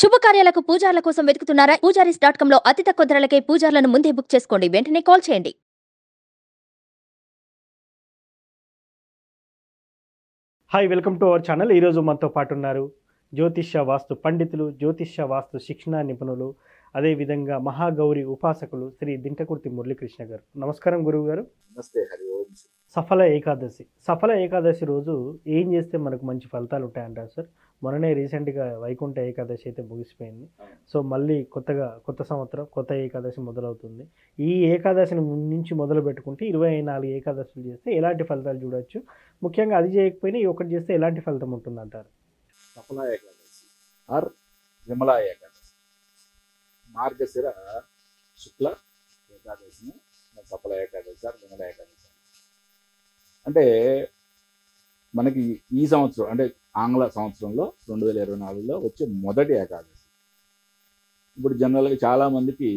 శుభకార్యాలకు పూజార్ల కోసం వెతుకుతున్నారా? పూజారీస్.com లో అతి తక్కువ ధరలకే పూజార్లను ముందే బుక్ చేసుకోండి. వెంటనే కాల్ చేయండి. Hi, welcome to our channel. ఈరోజు మనతో పాటు ఉన్నారు జ్యోతిష్య వాస్తు పండితులు, జ్యోతిష్య వాస్తు శిక్షణ నిపుణులు, అదేవిధంగా మహాగౌరి ఉపాసకులు శ్రీ దింటకుర్తి మురళీకృష్ణ గారు. నమస్కారం గురువు గారు. నమస్తే. హరి ఓం. సఫల ఏకాదశి రోజు ఏం చేస్తే మనకు మంచి ఫలితాలు ఉంటాయంటారు సార్? మొన్ననే రీసెంట్గా వైకుంఠ ఏకాదశి అయితే ముగిసిపోయింది. సో మళ్ళీ కొత్త సంవత్సరం, కొత్త ఏకాదశి మొదలవుతుంది. ఈ ఏకాదశిని నుంచి మొదలు పెట్టుకుంటే 24 ఏకాదశులు చేస్తే ఎలాంటి ఫలితాలు చూడొచ్చు? ముఖ్యంగా అది చేయకపోయినా ఈ ఒకటి చేస్తే ఎలాంటి ఫలితం ఉంటుందంటారు? సఫల ఏకాదశి ఆర్ విమలా ఏకాదశి, మార్గశిర శుక్ల ఏకాదశిని సఫల ఏకాదశి ఆర్ విమల ఏకాదశి. అంటే మనకి ఈ సంవత్సరం అంటే ఆంగ్ల సంవత్సరంలో 2024లో వచ్చే మొదటి ఏకాదశి. ఇప్పుడు జనరల్గా చాలామందికి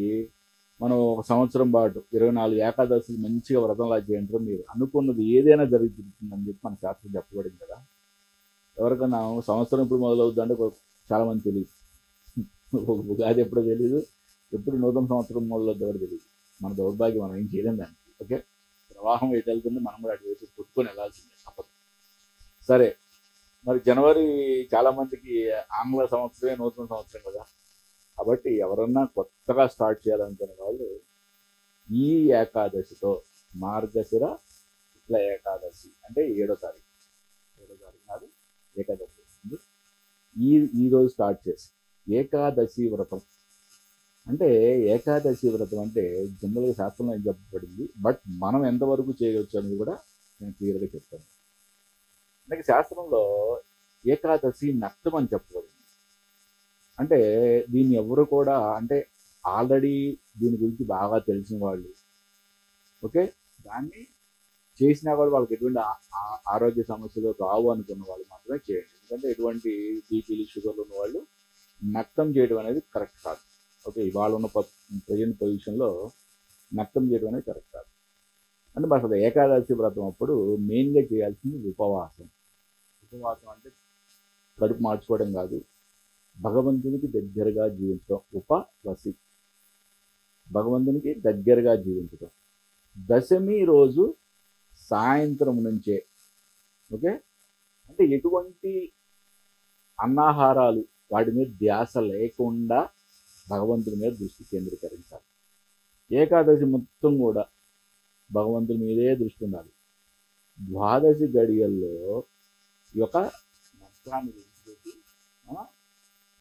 మనం ఒక సంవత్సరం పాటు 24 ఏకాదశులు మంచిగా వ్రతంలా చేయంటారు. మీరు అనుకున్నది ఏదైనా జరుగుతుందని చెప్పి మన శాస్త్రం చెప్పబడింది కదా. ఎవరికన్నా సంవత్సరం ఇప్పుడు మొదలవుద్ది అంటే చాలామంది తెలియదు. ఉగాది ఎప్పుడో తెలియదు, ఎప్పుడు నూతన సంవత్సరం మొదలవుద్ది కూడా తెలియదు. మన దౌర్భాగ్యం, మనం ఏం చేయలేం దానికి. ఓకే, ప్రవాహం ఎటు వెళ్తుంది, మనం కూడా అటు వైపు కొట్టుకొని వెళ్ళాల్సిందే, తప్పదు. సరే, మరి జనవరి చాలామందికి ఆంగ్ల సంవత్సరమే నూతన సంవత్సరం కదా. కాబట్టి ఎవరన్నా కొత్తగా స్టార్ట్ చేయాలనుకునే వాళ్ళు ఈ ఏకాదశితో, మార్గశిర శుక్ల ఏకాదశి అంటే 7వ తారీఖు నాడు ఏకాదశి వస్తుంది. ఈరోజు స్టార్ట్ చేసి ఏకాదశి వ్రతం అంటే, ఏకాదశి వ్రతం అంటే జనరల్గా శాస్త్రంలో ఏం చెప్పబడింది, బట్ మనం ఎంతవరకు చేయవచ్చు అనేది కూడా నేను క్లియర్గా చెప్తాను. అందుకే శాస్త్రంలో ఏకాదశి నష్టం అని చెప్పబడింది. అంటే దీన్ని ఎవరు కూడా, అంటే ఆల్రెడీ దీని గురించి బాగా తెలిసిన వాళ్ళు, ఓకే, దాన్ని చేసినా కూడా వాళ్ళకి ఎటువంటి ఆరోగ్య సమస్యలు రావు అనుకున్న వాళ్ళు మాత్రమే చేయండి. ఎందుకంటే ఎటువంటి బీపీలు, షుగర్లు ఉన్న వాళ్ళు నక్తం చేయడం అనేది కరెక్ట్ కాదు. ఓకే, ఇవాళ ఉన్న ప్రజెంట్ పొజిషన్లో నక్తం చేయడం అనేది కరెక్ట్ కాదు. అంటే అసలు ఏకాదశి వ్రతం అప్పుడు మెయిన్గా చేయాల్సింది ఉపవాసం. ఉపవాసం అంటే కడుపు మార్చుకోవడం కాదు, భగవంతునికి దగ్గరగా జీవించడం. ఉపవసి, భగవంతునికి దగ్గరగా జీవించడం. దశమి రోజు సాయంత్రం నుంచే, ఓకే, అంటే ఎటువంటి అన్నాహారాలు వాటి మీద ధ్యాస లేకుండా భగవంతుని మీద దృష్టి కేంద్రీకరించాలి. ఏకాదశి మొత్తం కూడా భగవంతుని మీదే దృష్టి ఉండాలి. ద్వాదశి గడియల్లో ఈ యొక్క నష్టాన్ని విడిచిపెట్టి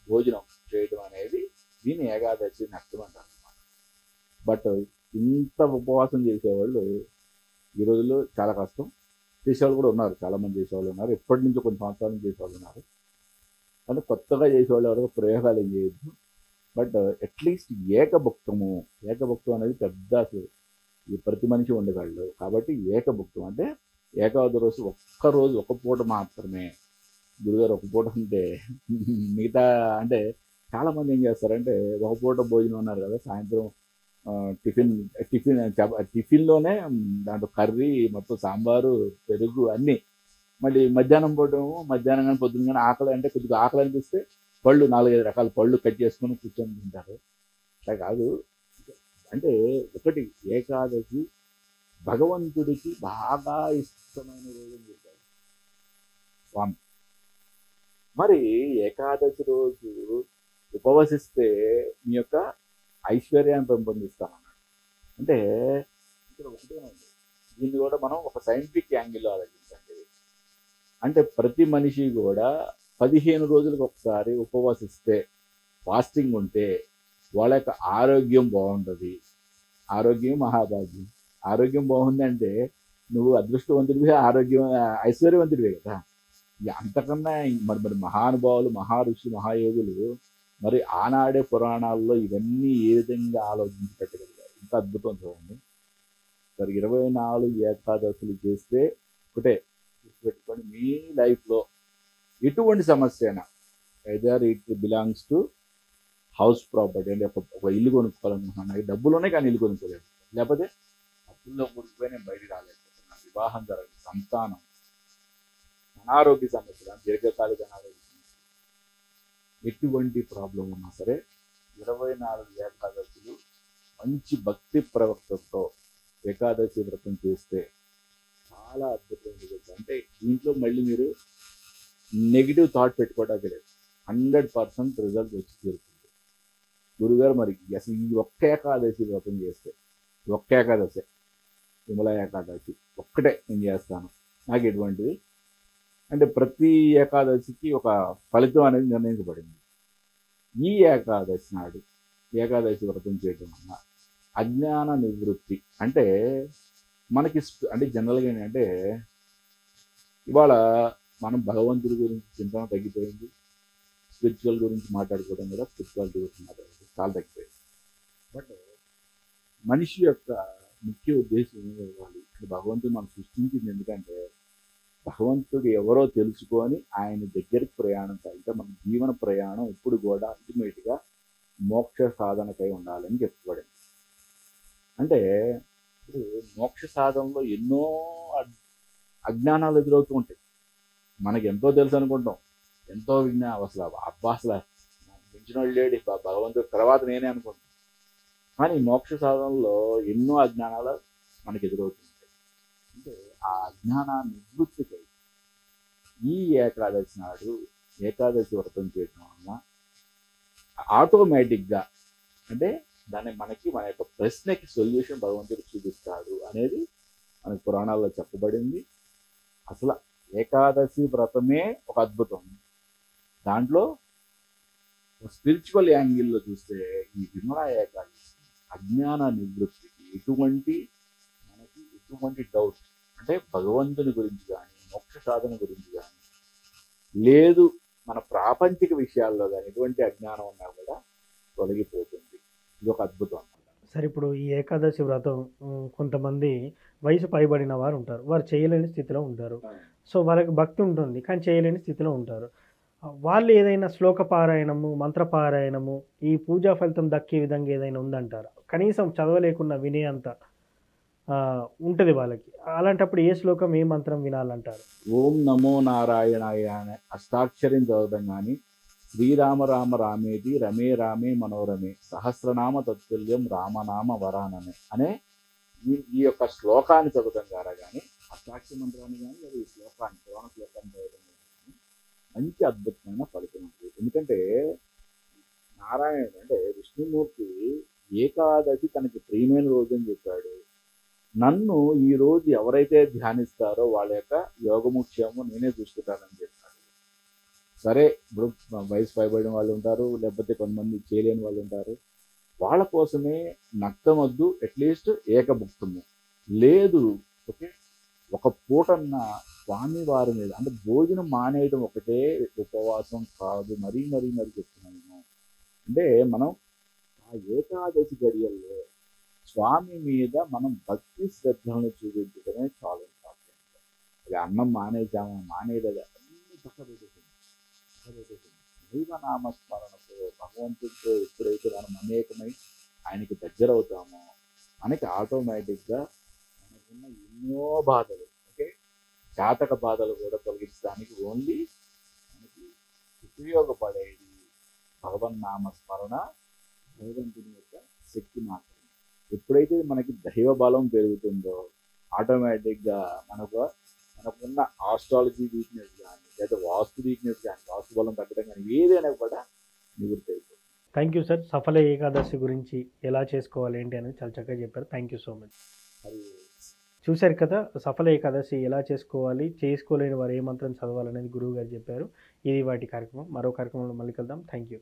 భోజనం చేయడం అనేది దీన్ని ఏకాదశి నష్టం అంటారు అన్నమాట. బట్ ఇంత ఉపవాసం చేసేవాళ్ళు ఈ రోజుల్లో చాలా కష్టం. చేసేవాళ్ళు కూడా ఉన్నారు, చాలామంది చేసేవాళ్ళు ఉన్నారు, ఎప్పటి నుంచో కొన్ని సంవత్సరాల నుంచి చేసేవాళ్ళు ఉన్నారు. అంటే కొత్తగా చేసేవాళ్ళు ఎవరికి ప్రయోగాలు ఏం చేయొద్దు. బట్ అట్లీస్ట్ ఏకభుక్తం అనేది పెద్ద, అసలు ఈ ప్రతి మనిషి ఉండగలడు. కాబట్టి ఏకభుక్తం అంటే ఏకాదశి ఒక్కరోజు ఒక పూట మాత్రమే. గురుగారు ఒక పూట అంటే మిగతా అంటే చాలామంది ఏం చేస్తారంటే ఒక పూట భోజనం ఉన్నారు కదా, సాయంత్రం టిఫిన్లోనే దాంట్లో కర్రీ మొత్తం, సాంబారు, పెరుగు అన్నీ. మళ్ళీ మధ్యాహ్నం కానీ పొద్దున్న కానీ ఆకలి అంటే కొద్దిగా ఆకలి అనిపిస్తే పళ్ళు 4-5 రకాల పళ్ళు కట్ చేసుకొని కూర్చొని తింటారు. అలా కాదు. అంటే ఒకటి, ఏకాదశి భగవంతుడికి బాగా ఇష్టమైన రోజు అని చెప్పారు స్వామి. మరి ఏకాదశి రోజు ఉపవసిస్తే మీ యొక్క ఐశ్వర్యాన్ని పెంపొందిస్తామన్నాడు. అంటే ఇక్కడ ఒకటే ఉంది, దీన్ని కూడా మనం ఒక సైంటిఫిక్ యాంగిల్లో ఆలోచించండి. అంటే ప్రతి మనిషి కూడా 15 రోజులకు ఒకసారి ఉపవసిస్తే, ఫాస్టింగ్ ఉంటే వాళ్ళ యొక్క ఆరోగ్యం బాగుంటుంది. ఆరోగ్యం మహాభాగ్యం. ఆరోగ్యం బాగుంది అంటే నువ్వు అదృష్టవంతుడివి, ఆరోగ్యం ఐశ్వర్యవంతుడివే కదా. అంతకన్నా మరి మహానుభావులు, మహారుషులు, మహాయోగులు మరి ఆనాడే పురాణాల్లో ఇవన్నీ ఏ విధంగా ఆలోచించి పెట్టగలిగారు. ఇంత అద్భుతం చూడండి. మరి 24 ఏకాదశులు చేస్తే ఒకటే గుర్తుపెట్టుకొని, మీ లైఫ్లో ఎటువంటి సమస్య అయినా, either it belongs to house property, అంటే ఒక ఇల్లు కొనుక్కోవాలనుకుంటున్నాను, నాకు డబ్బులు ఉన్నాయి కానీ ఇల్లు కొనుక్కోలేదు, లేకపోతే అప్పుల్లో కూరుకుపోయి నేను బయటికి రాలేకపోతున్నాను, వివాహం జరగదు, సంతానం, అనారోగ్య సమస్యలు, దీర్ఘకాలిక అనారోగ్య సమస్యలు, ఎటువంటి ప్రాబ్లం ఉన్నా సరే 24 ఏకాదశులు మంచి భక్తి ప్రవక్తతో ఏకాదశి వ్రతం చేస్తే చాలా అద్భుతమైన రిజల్ట్. అంటే దీంట్లో మళ్ళీ మీరు నెగిటివ్ థాట్ పెట్టుకోవడానికి లేదు, 100% రిజల్ట్ వచ్చి తీరుతుంది. గురుగారు మరి అసలు ఈ ఒక్క ఏకాదశి వ్రతం చేస్తే, ఒక్క ఏకాదశి విమలా ఏకాదశి ఒక్కటే నేను చేస్తాను, నాకు ఎటువంటిది అంటే ప్రతి ఏకాదశికి ఒక ఫలితం అనేది నిర్ణయించబడింది. ఈ ఏకాదశి నాడు ఏకాదశి వ్రతం చేయడం వల్ల అజ్ఞాన నివృత్తి అంటే మనకి అంటే జనరల్గా ఏంటంటే ఇవాళ మనం భగవంతుడి గురించి చింతన తగ్గిపోయింది, స్పిరిచువల్ గురించి మాట్లాడుకోవడం కూడా స్పిరిచువాలిటీ గురించి మాట్లాడుకోవడం చాలా తగ్గిపోయింది. బట్ మనిషి యొక్క ముఖ్య ఉద్దేశం ఏమి ఇవ్వాలి అంటే భగవంతుడు మనం సృష్టించింది ఎందుకంటే భగవంతుడు ఎవరో తెలుసుకొని ఆయన దగ్గరికి ప్రయాణం అంటే మన జీవన ప్రయాణం ఎప్పుడు కూడా అల్టిమేట్గా మోక్ష సాధనకై ఉండాలని చెప్పబడింది. అంటే ఇప్పుడు మోక్ష సాధనలో ఎన్నో అజ్ఞానాలు ఎదురవుతూ ఉంటాయి. మనకి ఎంతో తెలుసు అనుకుంటాం, ఎంతో అసలు అబ్బా అసలు నాకు మించిన వాళ్ళు లేడు భగవంతుడి తర్వాత నేనే అనుకుంటాను. కానీ మోక్ష సాధనలో ఎన్నో అజ్ఞానాలు మనకి ఎదురవుతుంటాయి. అంటే ఆ అజ్ఞాన నివృత్తికై ఈ ఏకాదశి నాడు ఏకాదశి వ్రతం చేయడం వలన ఆటోమేటిక్గా అంటే దాన్ని మనకి మన యొక్క ప్రశ్నకి సొల్యూషన్ భగవంతుడు చూపిస్తాడు అనేది మనకి పురాణాల్లో చెప్పబడింది. అసలు ఏకాదశి వ్రతమే ఒక అద్భుతం. దాంట్లో స్పిరిచువల్ యాంగిల్లో చూస్తే ఈ విమలా ఏకాదశి అజ్ఞాన నివృత్తికి ఎటువంటి డౌట్ అంటే భగవంతుని గురించి కానీ మోక్ష సాధన గురించి కానీ లేదు మన ప్రాపంచిక విషయాల్లో కానీ ఎటువంటి అజ్ఞానం ఉన్నా కూడా తొలగిపోతుంది. ఇది ఒక అద్భుతం అన్నమాట. సరే, ఇప్పుడు ఈ ఏకాదశి వ్రతం కొంతమంది వయసు పైబడిన వారు ఉంటారు, వారు చేయలేని స్థితిలో ఉంటారు. సో వాళ్ళకి భక్తి ఉంటుంది కానీ చేయలేని స్థితిలో ఉంటారు. వాళ్ళు ఏదైనా శ్లోక పారాయణము, మంత్ర పారాయణము, ఈ పూజా ఫలితం దక్కే విధంగా ఏదైనా ఉందంటారా? కనీసం చదవలేకున్నా వినే అంత ఉంటుంది వాళ్ళకి. అలాంటప్పుడు ఏ శ్లోకం, ఏ మంత్రం వినాలంటారు? ఓం నమో నారాయణాయ అనే అష్టాక్షరం చదవడం కానీ శ్రీరామ రామ రామేది రమే రామే మనోరమే సహస్రనామ తత్తుల్యం రామనామ వరాననే అనే ఈ యొక్క శ్లోకాన్ని చదవడం ద్వారా కానీ అష్టాక్షర మంత్రాన్ని కానీ లేదా ఈ శ్లోకాన్ని పురాణ శ్లోకాన్ని చదవడం కానీ మంచి అద్భుతమైన ఫలితం ఉంటుంది. ఎందుకంటే నారాయణుడు అంటే విష్ణుమూర్తి ఏకాదశి తనకి ప్రియమైన రోజు అని చెప్పాడు. నన్ను ఈ రోజు ఎవరైతే ధ్యానిస్తారో వాళ్ళ యొక్క యోగముఖ్యము నేనే చూసుకుంటానని చెప్పాడు. సరే, ఇప్పుడు వయసు పైబడిన వాళ్ళు ఉంటారు, లేకపోతే కొంతమంది చేయలేని వాళ్ళు ఉంటారు. వాళ్ళ కోసమే నక్తమద్దు అట్లీస్ట్ ఏకభుక్తము లేదు. ఓకే, ఒక పూటన్న స్వామి వారి మీద అంటే భోజనం మానేయడం ఒకటే ఉపవాసం కాదు, మరీ చెప్తున్నాను. అంటే మనం ఆ ఏకాదశి గడియల్లో స్వామి మీద మనం భక్తి శ్రద్ధలను చూపించడమే చాలా ఇంపార్టెంట్. అది అన్నం మానేయలేదు అన్ని పక్కబెట్టేసింది. దైవనామస్మరణతో భగవంతుడితో ఎప్పుడైతే మనం అనేకమై ఆయనకి దగ్గర అవుతామో మనకి ఆటోమేటిక్గా మనకున్న ఎన్నో బాధలు, ఓకే, జాతక బాధలు కూడా తొలగించడానికి ఓన్లీ మనకి ఉపయోగపడేది భగవన్నామస్మరణ, భగవంతుని యొక్క శక్తి మాత్రమే. ఎప్పుడైతే మనకి దైవ బలం పెరుగుతుందో ఆటోమేటిక్గా మనకున్న ఆస్ట్రాలజీ వీక్నెస్ కానీ లేదా వాస్తు వీక్నెస్ కానీ వాస్తు బలం తగ్గడం కానీ ఏదైనా కూడా నివృత్తి అయిపోతుంది. Thank you sir. Saphala Ekadashi గురించి ఎలా చేసుకోవాలి ఏంటి అనేది చాలా చక్కగా చెప్పారు. Thank you so much. అది చూశారు కదా, సఫల ఏకాదశి ఎలా చేసుకోవాలి, చేసుకోలేని వారు ఏ మంత్రం చదవాలనేది గురువు గారు చెప్పారు. ఇది వాటి కార్యక్రమం. మరో కార్యక్రమంలో మళ్ళీ కలుద్దాం. Thank you.